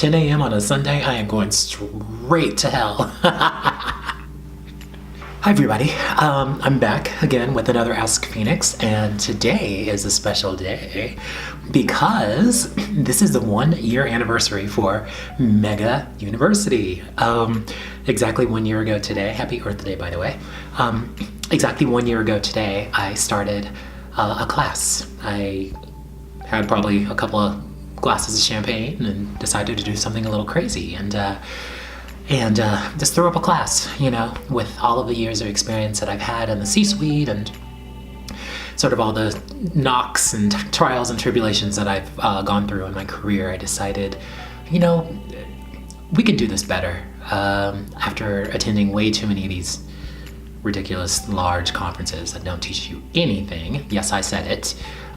10 a.m. on a Sunday, I am going straight to hell. Hi everybody, I'm back again with another Ask Phoenix, and today is a special day because this is the 1 year anniversary for Mega University. Exactly 1 year ago today, happy Earth Day by the way, exactly 1 year ago today I started a class. I had probably a couple of glasses of champagne and decided to do something a little crazy and just threw up a class, with all of the years of experience that I've had in the C-suite and sort of all the knocks and trials and tribulations that I've gone through in my career. I decided, we could do this better. After attending way too many of these ridiculous large conferences that don't teach you anything, yes, I said it,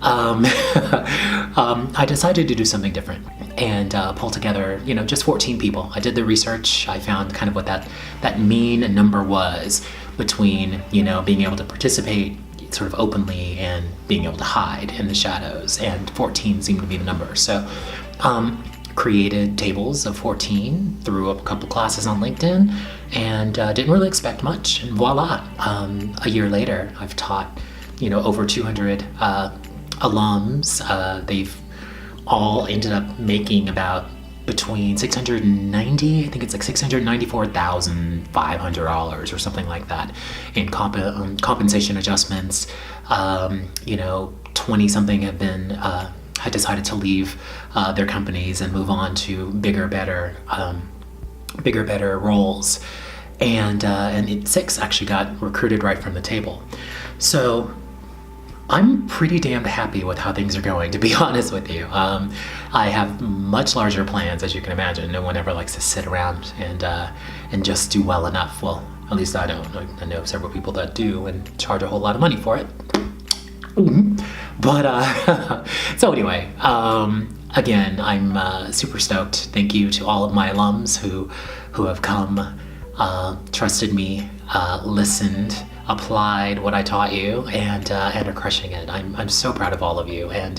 I decided to do something different and pull together, just 14 people. I did the research. I found kind of what that mean number was between, being able to participate sort of openly and being able to hide in the shadows, and 14 seemed to be the number. So created tables of 14, threw up a couple classes on LinkedIn, and didn't really expect much, and voila, a year later I've taught over 200 alums. They've all ended up making about between $690, I think it's like $694,500 or something like that in compensation adjustments. 20 something have been had decided to leave their companies and move on to bigger, better roles, and 6 actually got recruited right from the table. So I'm pretty damn happy with how things are going, to be honest with you. I have much larger plans, as you can imagine. No one ever likes to sit around and just do well enough. Well, at least I don't. I know several people that do and charge a whole lot of money for it. But so anyway, again, I'm super stoked. Thank you to all of my alums who have come, trusted me, listened, applied what I taught you, and are crushing it. I'm so proud of all of you, and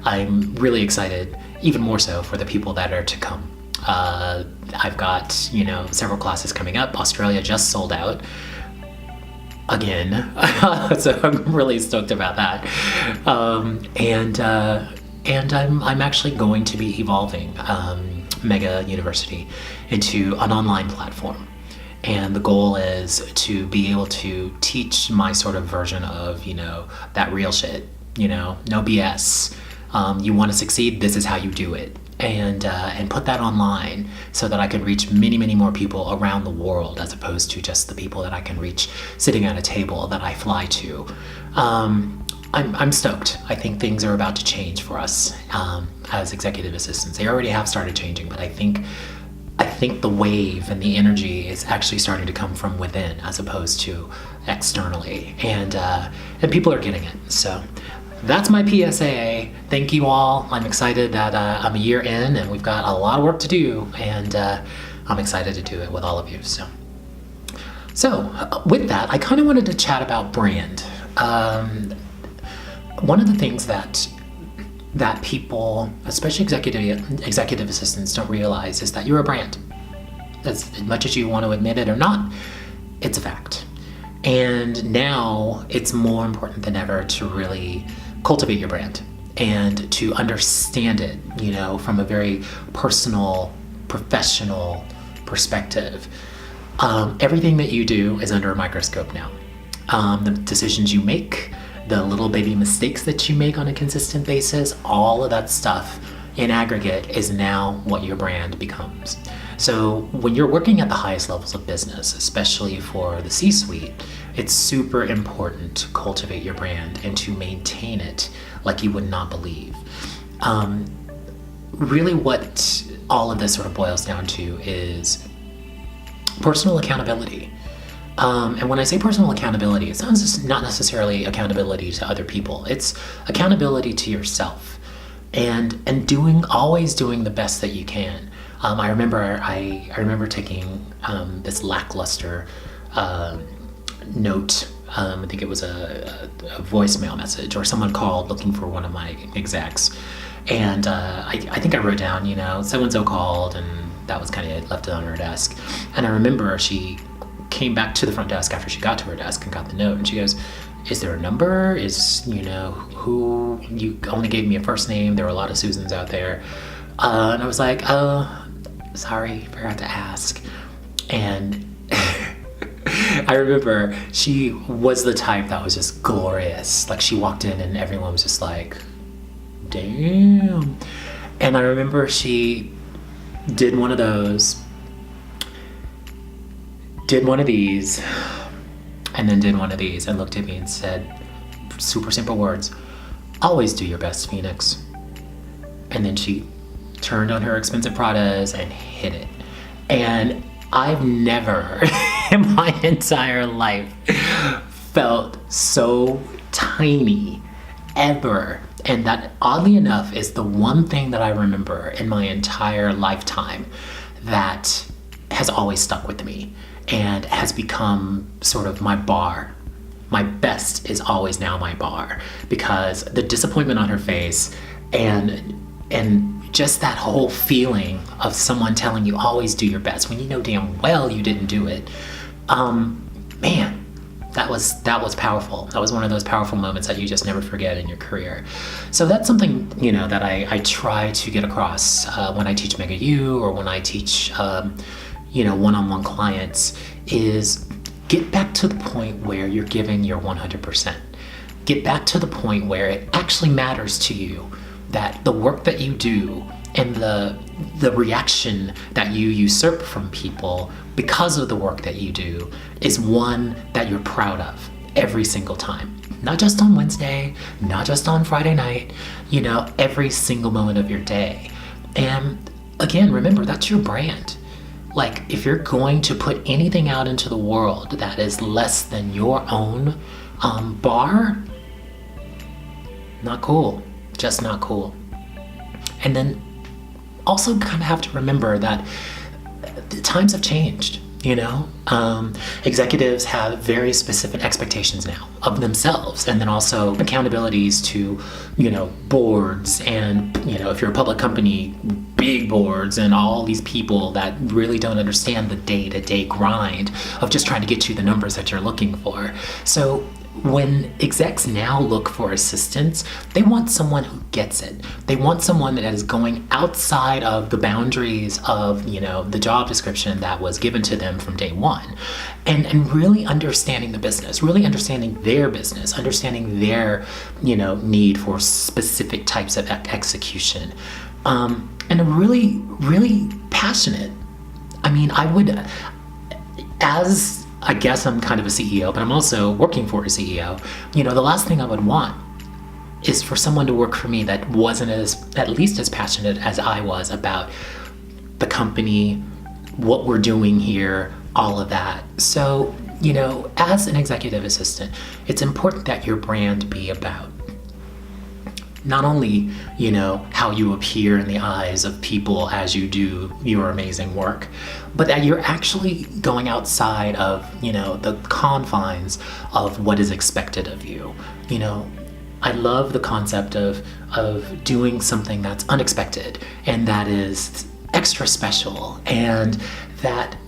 I'm really excited, even more so, for the people that are to come. I've got several classes coming up. Australia just sold out again, so I'm really stoked about that. And I'm actually going to be evolving Mega University into an online platform. And the goal is to be able to teach my sort of version of, that real shit, no BS. You want to succeed, this is how you do it. And put that online so that I can reach many, many more people around the world, as opposed to just the people that I can reach sitting at a table that I fly to. I'm stoked. I think things are about to change for us as executive assistants. They already have started changing, but I think the wave and the energy is actually starting to come from within as opposed to externally, and people are getting it. So that's my PSA. Thank you all. I'm excited that I'm a year in and we've got a lot of work to do, and I'm excited to do it with all of you. So with that, I kind of wanted to chat about brand. One of the things that people, especially executive assistants, don't realize is that you're a brand. As much as you want to admit it or not, it's a fact. And now it's more important than ever to really cultivate your brand and to understand it, from a very personal, professional perspective. Everything that you do is under a microscope now. The decisions you make, the little baby mistakes that you make on a consistent basis, all of that stuff in aggregate is now what your brand becomes. So when you're working at the highest levels of business, especially for the C-suite, it's super important to cultivate your brand and to maintain it like you would not believe. Really what all of this sort of boils down to is personal accountability. And when I say personal accountability, it's not necessarily accountability to other people. It's accountability to yourself, and always doing the best that you can. I remember taking this lackluster note. I think it was a voicemail message, or someone called looking for one of my execs, And I think I wrote down, so-and-so called, and that was kind of left it on her desk. And I remember she came back to the front desk after she got to her desk and got the note, and she goes, is there a number? Who, you only gave me a first name. There were a lot of Susans out there. And I was like, oh, sorry, forgot to ask. And I remember she was the type that was just glorious. Like, she walked in and everyone was just like, damn. And I remember she did one of these, and then did one of these and looked at me and said, super simple words, always do your best, Phoenix. And then she turned on her expensive Pradas and hit it. And I've never in my entire life felt so tiny ever. And that, oddly enough, is the one thing that I remember in my entire lifetime that has always stuck with me and has become sort of my bar. My best is always now my bar, because the disappointment on her face and just that whole feeling of someone telling you always do your best when you know damn well you didn't do it. Man, that was powerful. That was one of those powerful moments that you just never forget in your career. So that's something, that I try to get across when I teach Mega U, or when I teach, one-on-one clients, is get back to the point where you're giving your 100%. Get back to the point where it actually matters to you, that the work that you do and the reaction that you usurp from people because of the work that you do is one that you're proud of every single time. Not just on Wednesday, not just on Friday night, every single moment of your day. And again, remember, that's your brand. Like, if you're going to put anything out into the world that is less than your own bar, not cool. Just not cool. And then also kind of have to remember that the times have changed. Executives have very specific expectations now of themselves, and then also accountabilities to, boards, and, if you're a public company, big boards, and all these people that really don't understand the day-to-day grind of just trying to get you the numbers that you're looking for. So when execs now look for assistance, they want someone who gets it. They want someone that is going outside of the boundaries of, the job description that was given to them from day one, and really understanding the business, really understanding their business, understanding their, need for specific types of execution, and really, really passionate. I mean, I guess I'm kind of a CEO, but I'm also working for a CEO. The last thing I would want is for someone to work for me that wasn't at least as passionate as I was about the company, what we're doing here, all of that. So, as an executive assistant, it's important that your brand be about not only, how you appear in the eyes of people as you do your amazing work, but that you're actually going outside of, the confines of what is expected of you. I love the concept of doing something that's unexpected and that is extra special, and that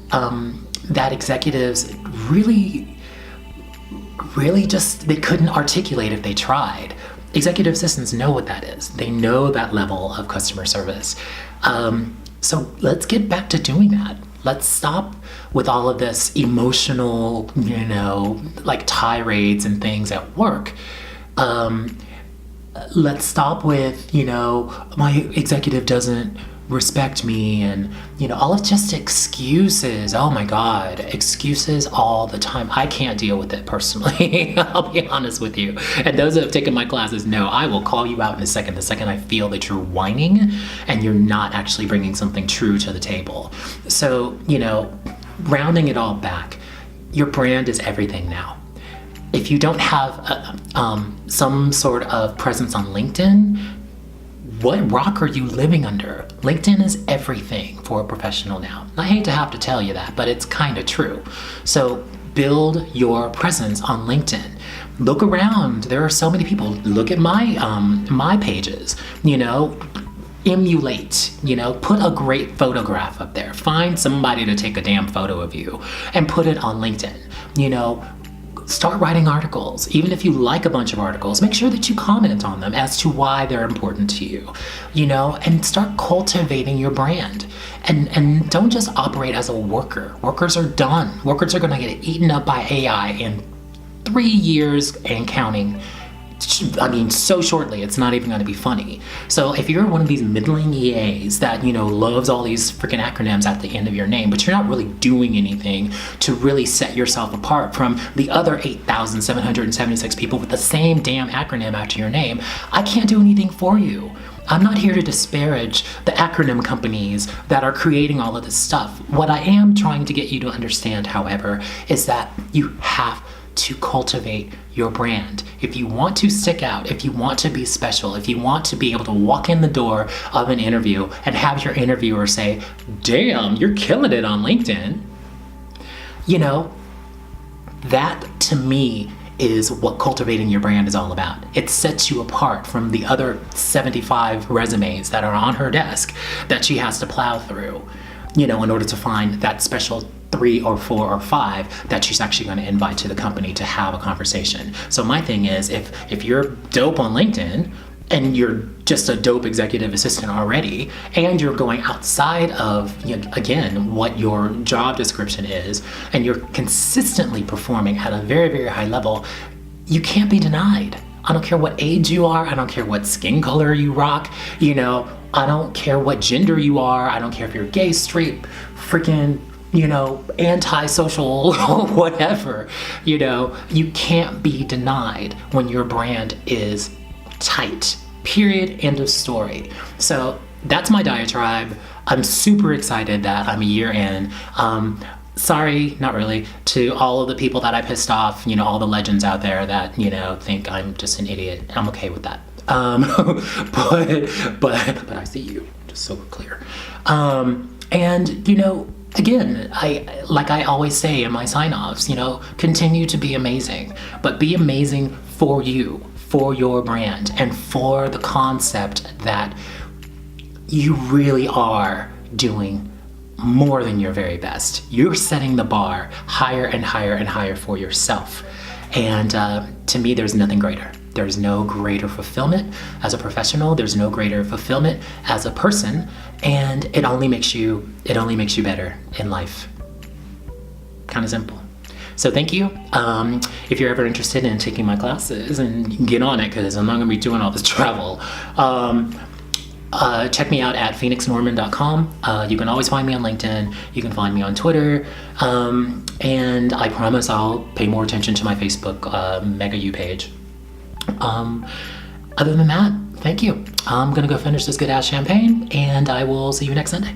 executives really just, they couldn't articulate if they tried. Executive assistants know what that is. They know that level of customer service. So let's get back to doing that. Let's stop with all of this emotional, like tirades and things at work. Let's stop with, my executive doesn't respect me, and all of just excuses. Oh my God, excuses all the time. I can't deal with it personally. I'll be honest with you. And those that have taken my classes know I will call you out in a second, the second I feel that you're whining and you're not actually bringing something true to the table. So, rounding it all back, your brand is everything now. If you don't have some sort of presence on LinkedIn, what rock are you living under? LinkedIn is everything for a professional now. I hate to have to tell you that, but it's kind of true. So build your presence on LinkedIn. Look around. There are so many people. Look at my pages. Emulate. Put a great photograph up there. Find somebody to take a damn photo of you and put it on LinkedIn. Start writing articles. Even if you like a bunch of articles, make sure that you comment on them as to why they're important to you, and start cultivating your brand. And don't just operate as a worker. Workers are done. Workers are going to get eaten up by AI in 3 years and counting. So shortly, it's not even going to be funny. So if you're one of these middling EAs that, loves all these freaking acronyms at the end of your name, but you're not really doing anything to really set yourself apart from the other 8,776 people with the same damn acronym after your name, I can't do anything for you. I'm not here to disparage the acronym companies that are creating all of this stuff. What I am trying to get you to understand, however, is that you have to cultivate your brand. If you want to stick out, if you want to be special, if you want to be able to walk in the door of an interview and have your interviewer say, damn, you're killing it on LinkedIn, that to me is what cultivating your brand is all about. It sets you apart from the other 75 resumes that are on her desk that she has to plow through, in order to find that special 3 or 4 or 5 that she's actually going to invite to the company to have a conversation. So my thing is, if you're dope on LinkedIn and you're just a dope executive assistant already, and you're going outside of, again, what your job description is, and you're consistently performing at a very, very high level, you can't be denied. I don't care what age you are. I don't care what skin color you rock. I don't care what gender you are. I don't care if you're gay, straight, freaking, anti-social or whatever. You can't be denied when your brand is tight. Period. End of story. So that's my diatribe. I'm super excited that I'm a year in. Sorry, not really, to all of the people that I pissed off, all the legends out there that, think I'm just an idiot. I'm okay with that. But I see you, just so we're clear. Again, I always say in my sign-offs, continue to be amazing, but be amazing for you, for your brand, and for the concept that you really are doing more than your very best. You're setting the bar higher and higher and higher for yourself. And to me, there's nothing greater. There's no greater fulfillment as a professional. There's no greater fulfillment as a person. And it only makes you better in life. Kind of simple. So thank you. If you're ever interested in taking my classes, and get on it, because I'm not going to be doing all this travel. Check me out at phoenixnorman.com. You can always find me on LinkedIn. You can find me on Twitter. And I promise I'll pay more attention to my Facebook Mega U page. Other than that, thank you. I'm going to go finish this good ass champagne, and I will see you next Sunday.